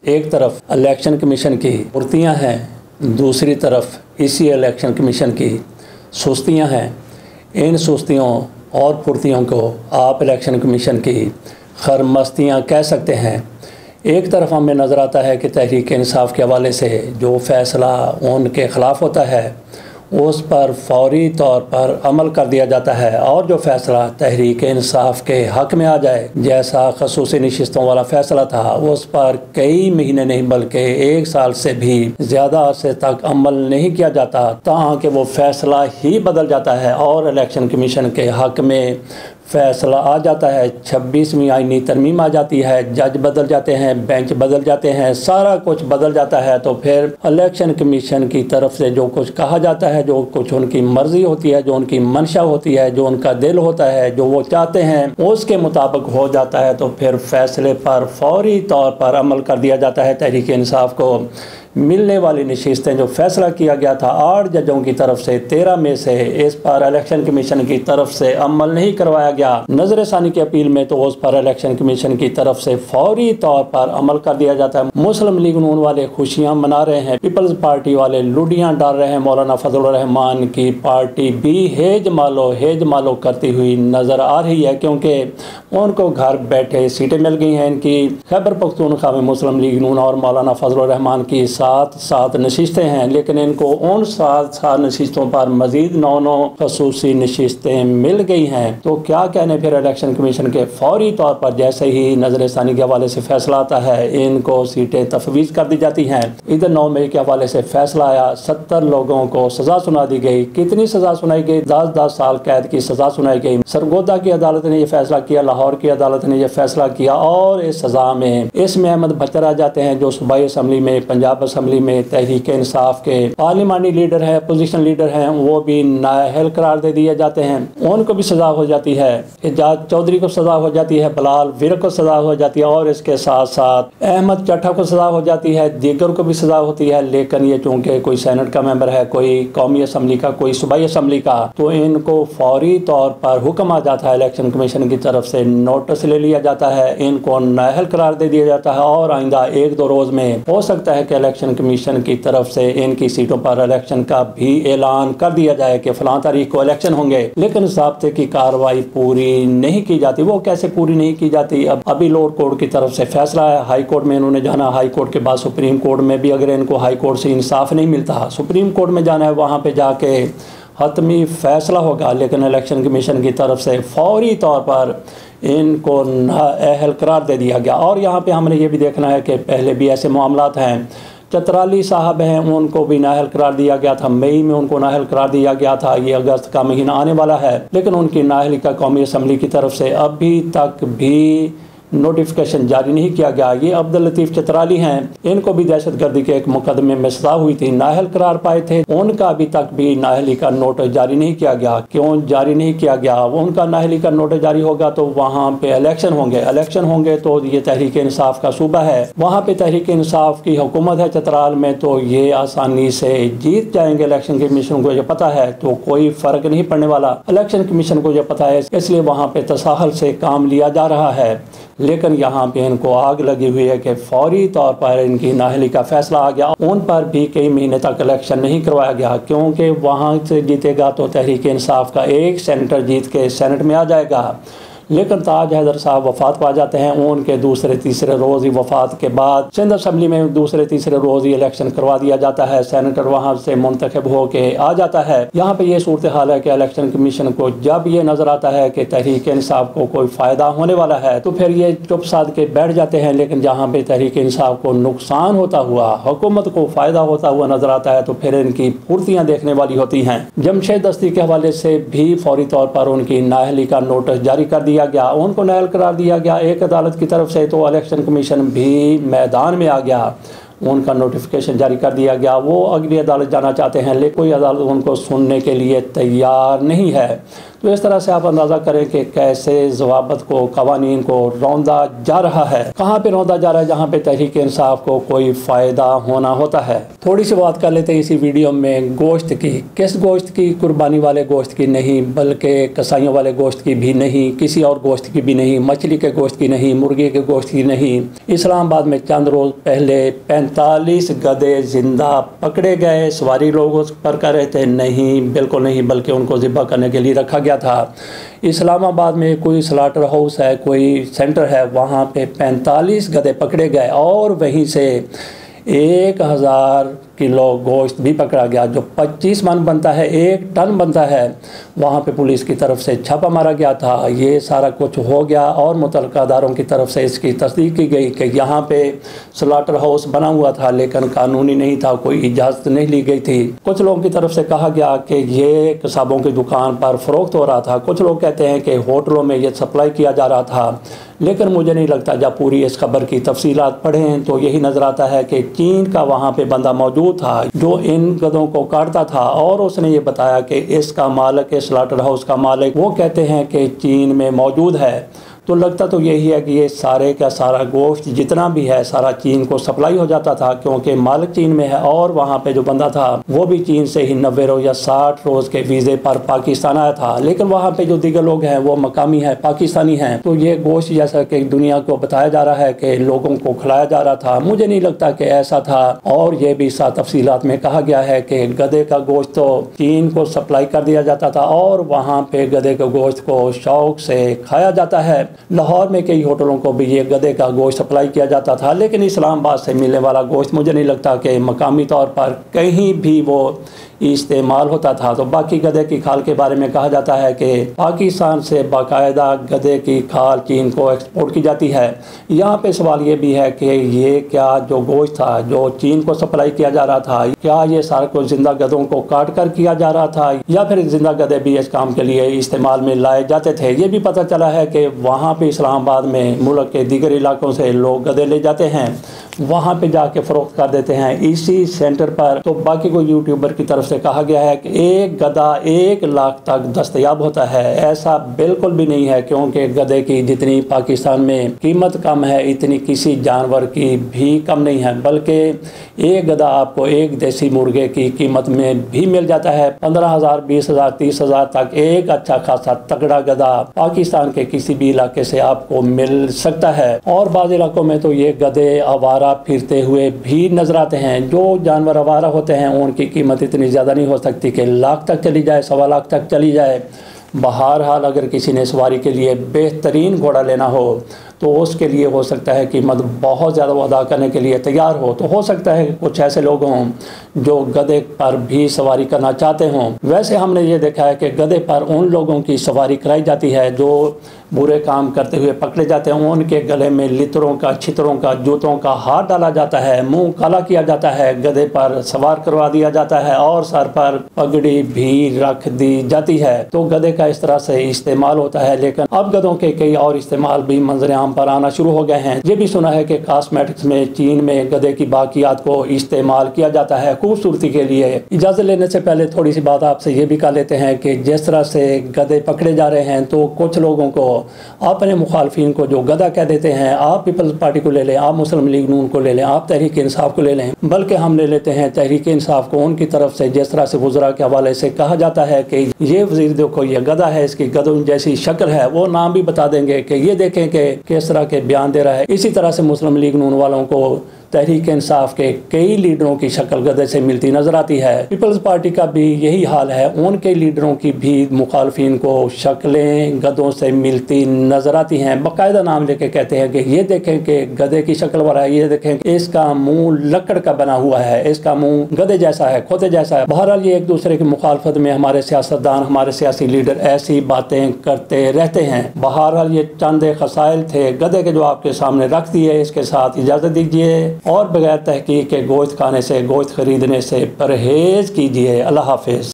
ایک طرف election commission کی پھرتیاں ہیں، دوسری طرف اسی الیکشن کمیشن کی سستیاں ہیں۔ ان سستیوں اور پھرتیوں کو آپ الیکشن کمیشن کی خرمستیاں کہہ سکتے ہیں۔ ایک طرف ہمیں نظر آتا ہے کہ تحریک انصاف کے حوالے سے جو فیصلہ ان کے خلاف ہوتا ہے اس پر فوری طور پر عمل کر دیا جاتا ہے، اور جو فیصلہ تحریک انصاف کے حق میں آ جائے، جیسا خصوصی نشستوں والا فیصلہ تھا، اس پر کئی مہینے نہیں بلکہ 1 سال سے بھی زیادہ عرصے تک عمل نہیں کیا جاتا، تاہم کہ وہ فیصلہ ہی بدل جاتا ہے اور الیکشن کمیشن کے حق میں فیصلہ آ جاتا ہے۔ 26ویں آئینی ترمیم آ جاتی ہے، جج بدل جاتے ہیں، بینچ بدل جاتے ہیں، سارا کچھ بدل جاتا ہے، تو پھر الیکشن کمیشن کی طرف سے جو کچھ کہا جاتا ہے، جو کچھ ان کی مرضی ہوتی ہے، جو ان کی منشا ہوتی ہے، جو ان کا دل ہوتا ہے، جو وہ چاہتے ہیں اس کے مطابق ہو جاتا ہے، تو پھر فیصلے پر فوری طور پر عمل کر دیا جاتا ہے۔ تحریک انصاف کو ملنے والی نشستیں جو فیصلہ کیا گیا تھا 8 ججوں کی طرف سے، 13 میں سے اس پر الیکشن کمیشن کی طرف سے عمل نہیں کروایا گیا۔ نظر ثانی کی اپیل میں تو اس پر الیکشن کمیشن کی طرف سے فوری طور پر عمل کر دیا جاتا ہے۔ مسلم لیگ نون والے خوشیاں منا رہے ہیں، پیپلز پارٹی والے لوڈیاں ڈال رہے ہیں، مولانا فضل الرحمان کی پارٹی بھی ہیج مالو کرتی ہوئی نظر آ رہی ہے، کیونکہ ان کو گھر بیٹھے سیٹیں مل گئی ہیں۔ ان کی خیبر پختونخوا میں مسلم لیگ نون اور مولانا فضل الرحمان کی 7 نشستیں ہیں، لیکن ان کو ان 7 نشستوں پر مزید 9 خصوصی نشستیں مل گئی ہیں۔ تو کیا کہنے پھر الیکشن کمیشن کے فوری طور پر جیسے ہی نظر ثانی کے حوالے سے فیصلہ آتا ہے ان کو سیٹیں تفویض کر دی جاتی ہیں۔ ادھر 9 مئی کے حوالے سے فیصلہ آیا، 70 لوگوں کو سزا سنا دی گئی۔ کتنی سزا سنائی گئی؟ 10 سال قید کی سزا سنائی گئی۔ سرگودا کی عدالت نے یہ فیصلہ کیا، لاہور کی عدالت نے یہ فیصلہ کیا، اور اس سزا میں اس میں احمد بچر آ جاتے ہیں جو صوبائی اسمبلی میں، پنجاب اسمبلی میں تحریک انصاف کے پارلیمانی لیڈر ہیں، اپوزیشن لیڈر ہیں، وہ بھی نااہل قرار دے دیے جاتے ہیں۔ ان کو بھی سزا ہو جاتی ہے، اعجاز چودھری کو سزا ہو جاتی ہے، بلال ویر کو سزا ہو جاتی ہے، اور اس کے ساتھ ساتھ احمد چٹھا کو سزا ہو جاتی ہے، دیگر کو بھی سزا ہوتی ہے۔ لیکن یہ چونکہ کوئی سینٹ کا ممبر ہے، کوئی قومی اسمبلی کا، کوئی صوبائی اسمبلی کا، تو ان کو فوری طور پر حکم آ جاتا ہے، الیکشن کمیشن کی طرف سے نوٹس لے لیا جاتا ہے، ان کو نااہل قرار دے دیا جاتا ہے، اور آئندہ 1-2 روز میں ہو سکتا ہے کہ الیکشن کمیشن کی طرف سے ان کی سیٹوں پر الیکشن کا بھی اعلان کر دیا جائے کہ فلاں تاریخ کو الیکشن ہوں گے، لیکن ضابطے کی کارروائی پوری نہیں کی جاتی۔ وہ کیسے پوری نہیں کی جاتی؟ ابھی لوور کورٹ کی طرف سے فیصلہ ہے، ہائی کورٹ میں انہوں نے جانا، ہائی کورٹ کے بعد سپریم کورٹ میں بھی اگر ان کو ہائی کورٹ سے انصاف نہیں ملتا، سپریم کورٹ میں جانا ہے، وہاں پہ جا کے حتمی فیصلہ ہوگا، لیکن الیکشن کمیشن کی طرف سے فوری طور پر ان کو نااہل قرار دے دیا گیا۔ اور یہاں پہ ہم نے یہ بھی دیکھنا ہے کہ پہلے بھی ایسے معاملات ہیں، چترالی صاحب ہیں، ان کو بھی نااہل قرار دیا گیا تھا، مئی میں ان کو نااہل قرار دیا گیا تھا، یہ اگست کا مہینہ آنے والا ہے، لیکن ان کی نااہلی کا قومی اسمبلی کی طرف سے ابھی تک بھی نوٹیفیکیشن جاری نہیں کیا گیا۔ یہ عبداللطیف چترالی ہیں، ان کو بھی دہشت گردی کے ایک مقدمے میں سزا ہوئی تھی، نااہل قرار پائے تھے، ان کا ابھی تک بھی نااہلی کا نوٹس جاری نہیں کیا گیا۔ کیوں جاری نہیں کیا گیا؟ ان کا نااہلی کا نوٹس جاری ہوگا تو وہاں پہ الیکشن ہوں گے تو یہ تحریک انصاف کا صوبہ ہے، وہاں پہ تحریک انصاف کی حکومت ہے چترال میں، تو یہ آسانی سے جیت جائیں گے۔ الیکشن کمیشن کو یہ پتہ ہے، تو کوئی فرق نہیں پڑنے والا، الیکشن کمیشن کو یہ پتہ ہے، اس لیے وہاں پہ تساہل سے کام لیا جا رہا ہے۔ لیکن یہاں پہ ان کو آگ لگی ہوئی ہے کہ فوری طور پر ان کی نااہلی کا فیصلہ آ گیا، ان پر بھی کئی مہینے تک الیکشن نہیں کروایا گیا، کیونکہ وہاں سے جیتے گا تو تحریک انصاف کا ایک سینیٹر جیت کے سینٹ میں آ جائے گا۔ لیکن تاج حیدر صاحب وفات پا جاتے ہیں، ان کے دوسرے تیسرے روز ہی وفات کے بعد سندھ اسمبلی میں دوسرے تیسرے روز ہی الیکشن کروا دیا جاتا ہے، سینیٹر وہاں سے منتخب ہو کے آ جاتا ہے۔ یہاں پہ یہ صورتحال ہے کہ الیکشن کمیشن کو جب یہ نظر آتا ہے کہ تحریک انصاف کو کوئی فائدہ ہونے والا ہے تو پھر یہ چپ سادھ کے بیٹھ جاتے ہیں، لیکن جہاں پہ تحریک انصاف کو نقصان ہوتا ہوا، حکومت کو فائدہ ہوتا ہوا نظر آتا ہے تو پھر ان کی پھرتیاں دیکھنے والی ہوتی ہیں۔ جمشید دستی کے حوالے سے بھی فوری طور پر ان کی نااہلی کا نوٹس جاری کر دیا گیا، ان کو نااہل قرار دیا گیا ایک عدالت کی طرف سے، تو الیکشن کمیشن بھی میدان میں آ گیا، ان کا نوٹیفیکیشن جاری کر دیا گیا، وہ اگلی عدالت جانا چاہتے ہیں لیکن کوئی عدالت ان کو سننے کے لیے تیار نہیں ہے۔ تو اس طرح سے آپ اندازہ کریں کہ کیسے ضوابط کو، قوانین کو روندا جا رہا ہے، کہاں پہ روندا جا رہا ہے جہاں پہ تحریک انصاف کو کوئی فائدہ ہونا ہوتا ہے۔ تھوڑی سی بات کر لیتے ہیں اسی ویڈیو میں گوشت کی۔ کس گوشت کی؟ قربانی والے گوشت کی نہیں، بلکہ کسائیوں والے گوشت کی بھی نہیں، کسی اور گوشت کی بھی نہیں، مچھلی کے گوشت کی نہیں، مرغی کے گوشت کی نہیں۔ اسلام آباد میں چند روز پہلے 45 گدھے زندہ پکڑے گئے، سواری لوگ اس پر کر رہے تھے، نہیں بالکل نہیں، بلکہ ان کو ذبح کرنے کے لیے رکھا گیا تھا۔ اسلام آباد میں کوئی سلاٹر ہاؤس ہے، کوئی سینٹر ہے، وہاں پہ 45 گدھے پکڑے گئے اور وہیں سے 1000 کلو گوشت بھی پکڑا گیا، جو 25 من بنتا ہے، 1 ٹن بنتا ہے۔ وہاں پہ پولیس کی طرف سے چھاپا مارا گیا تھا، یہ سارا کچھ ہو گیا اور متعلقہ اداروں کی طرف سے اس کی تصدیق کی گئی کہ یہاں پہ سلاٹر ہاؤس بنا ہوا تھا لیکن قانونی نہیں تھا، کوئی اجازت نہیں لی گئی تھی۔ کچھ لوگوں کی طرف سے کہا گیا کہ یہ قصابوں کی دکان پر فروخت ہو رہا تھا، کچھ لوگ کہتے ہیں کہ ہوٹلوں میں یہ سپلائی کیا جا رہا تھا، لیکن مجھے نہیں لگتا، جب پوری اس خبر کی تفصیلات پڑھیں تو یہی نظر آتا ہے کہ چین کا وہاں پہ بندہ موجود تھا جو ان گدھوں کو کاٹتا تھا، اور اس نے یہ بتایا کہ اس کا مالک، سلاٹر ہاؤس کا مالک، وہ کہتے ہیں کہ چین میں موجود ہے۔ تو لگتا تو یہی ہے کہ یہ سارے کا سارا گوشت جتنا بھی ہے سارا چین کو سپلائی ہو جاتا تھا، کیونکہ مالک چین میں ہے اور وہاں پہ جو بندہ تھا وہ بھی چین سے ہی 90 روز یا 60 روز کے ویزے پر پاکستان آیا تھا، لیکن وہاں پہ جو دیگر لوگ ہیں وہ مقامی ہیں، پاکستانی ہیں۔ تو یہ گوشت جیسا کہ دنیا کو بتایا جا رہا ہے کہ لوگوں کو کھلایا جا رہا تھا، مجھے نہیں لگتا کہ ایسا تھا، اور یہ بھی ساتھ تفصیلات میں کہا گیا ہے کہ گدھے کا گوشت تو چین کو سپلائی کر دیا جاتا تھا اور وہاں پہ گدھے کے گوشت کو شوق سے کھایا جاتا ہے۔ لاہور میں کئی ہوٹلوں کو بھی یہ گدھے کا گوشت سپلائی کیا جاتا تھا، لیکن اسلام آباد سے ملنے والا گوشت مجھے نہیں لگتا کہ مقامی طور پر کہیں بھی وہ استعمال ہوتا تھا۔ تو باقی گدھے کی کھال کے بارے میں کہا جاتا ہے کہ پاکستان سے باقاعدہ گدھے کی کھال چین کو ایکسپورٹ کی جاتی ہے۔ یہاں پہ سوال یہ بھی ہے کہ یہ کیا جو گوشت تھا جو چین کو سپلائی کیا جا رہا تھا، کیا یہ سارا کچھ زندہ گدھوں کو کاٹ کر کیا جا رہا تھا یا پھر زندہ گدھے بھی اس کام کے لیے استعمال میں لائے جاتے تھے؟ یہ بھی پتہ چلا ہے کہ وہاں پہ اسلام آباد میں ملک کے دیگر علاقوں سے لوگ گدھے لے جاتے ہیں، وہاں پہ جا کے فروخت کر دیتے ہیں اسی سینٹر پر۔ تو باقی کوئی یوٹیوبر کی طرف سے کہا گیا ہے کہ ایک گدھا 1 لاکھ تک دستیاب ہوتا ہے، ایسا بالکل بھی نہیں ہے، کیونکہ گدھے کی جتنی پاکستان میں قیمت کم ہے اتنی کسی جانور کی بھی کم نہیں ہے، بلکہ ایک گدھا آپ کو ایک دیسی مرغے کی قیمت میں بھی مل جاتا ہے، 15,000 20,000 30,000 تک ایک اچھا خاصا تگڑا گدھا پاکستان کے کسی بھی علاقے سے آپ کو مل سکتا ہے۔ اور بعض علاقوں میں تو یہ گدھے آوارہ پھرتے ہوئے بھی نظر آتے ہیں۔ جو جانور آوارہ ہوتے ہیں ان کی قیمت اتنی زیادہ نہیں ہو سکتی کہ لاکھ تک چلی جائے، 1.25 لاکھ تک چلی جائے۔ بہرحال اگر کسی نے سواری کے لیے بہترین گھوڑا لینا ہو تو اس کے لیے ہو سکتا ہے قیمت بہت زیادہ ادا کرنے کے لیے تیار ہو، تو ہو سکتا ہے کہ کچھ ایسے لوگ ہوں جو گدھے پر بھی سواری کرنا چاہتے ہوں۔ ویسے ہم نے یہ دیکھا ہے کہ گدھے پر ان لوگوں کی سواری کرائی جاتی ہے جو برے کام کرتے ہوئے پکڑے جاتے ہیں، ان کے گلے میں لتروں کا، چھتروں کا، جوتوں کا ہاتھ ڈالا جاتا ہے، منہ کالا کیا جاتا ہے، گدھے پر سوار کروا دیا جاتا ہے اور سر پر پگڑی بھی رکھ دی جاتی ہے۔ تو گدھے کا اس طرح سے استعمال ہوتا ہے، لیکن اب گدھوں کے کئی اور استعمال بھی منظر عام پر آنا شروع ہو گئے ہیں۔ یہ بھی سنا ہے کہ کاسمیٹکس میں چین میں گدھے کی باقیات کو استعمال کیا جاتا ہے خوبصورتی کے لیے۔ اجازت لینے سے پہلے تھوڑی سی بات آپ سے یہ بھی کہہ لیتے ہیں کہ جس طرح سے گدھے پکڑے جا رہے ہیں تو کچھ لوگوں کو، اپنے مخالفین کو جو گدھا کہہ دیتے ہیں، آپ پیپلز پارٹی کو لے لیں، آپ مسلم لیگ نون کو لے لیں، آپ تحریک انصاف کو لے لیں، بلکہ ہم لے لیتے ہیں تحریک انصاف کو ان کی طرف سے جس طرح سے وزراء کے حوالے سے کہا جاتا ہے کہ یہ وزیر دیکھو یہ گدھا ہے، اس کی گدھوں جیسی شکل ہے، وہ نام بھی بتا دیں گے کہ یہ دیکھیں کہ کس طرح کے بیان دے رہا ہے۔ اسی طرح سے مسلم لیگ نون والوں کو تحریک انصاف کے کئی لیڈروں کی شکل گدھے سے ملتی نظر آتی ہے۔ پیپلز پارٹی کا بھی یہی حال ہے، ان کے لیڈروں کی بھی مخالفین کو شکلیں گدھوں سے ملتی نظر آتی ہیں، باقاعدہ نام لے کے کہتے ہیں کہ یہ دیکھیں کہ گدھے کی شکل والا ہے، یہ دیکھیں کہ اس کا منہ لکڑ کا بنا ہوا ہے، اس کا منہ گدھے جیسا ہے، کھوتے جیسا ہے۔ بہرحال یہ ایک دوسرے کی مخالفت میں ہمارے سیاستدان، ہمارے سیاسی لیڈر ایسی باتیں کرتے رہتے ہیں۔ بہرحال یہ چند خسائل تھے گدھے کے جو آپ کے سامنے رکھ دیے، اس کے ساتھ اجازت دیجیے اور بغیر تحقیق کے گوشت کھانے سے، گوشت خریدنے سے پرہیز کیجیے۔ اللہ حافظ۔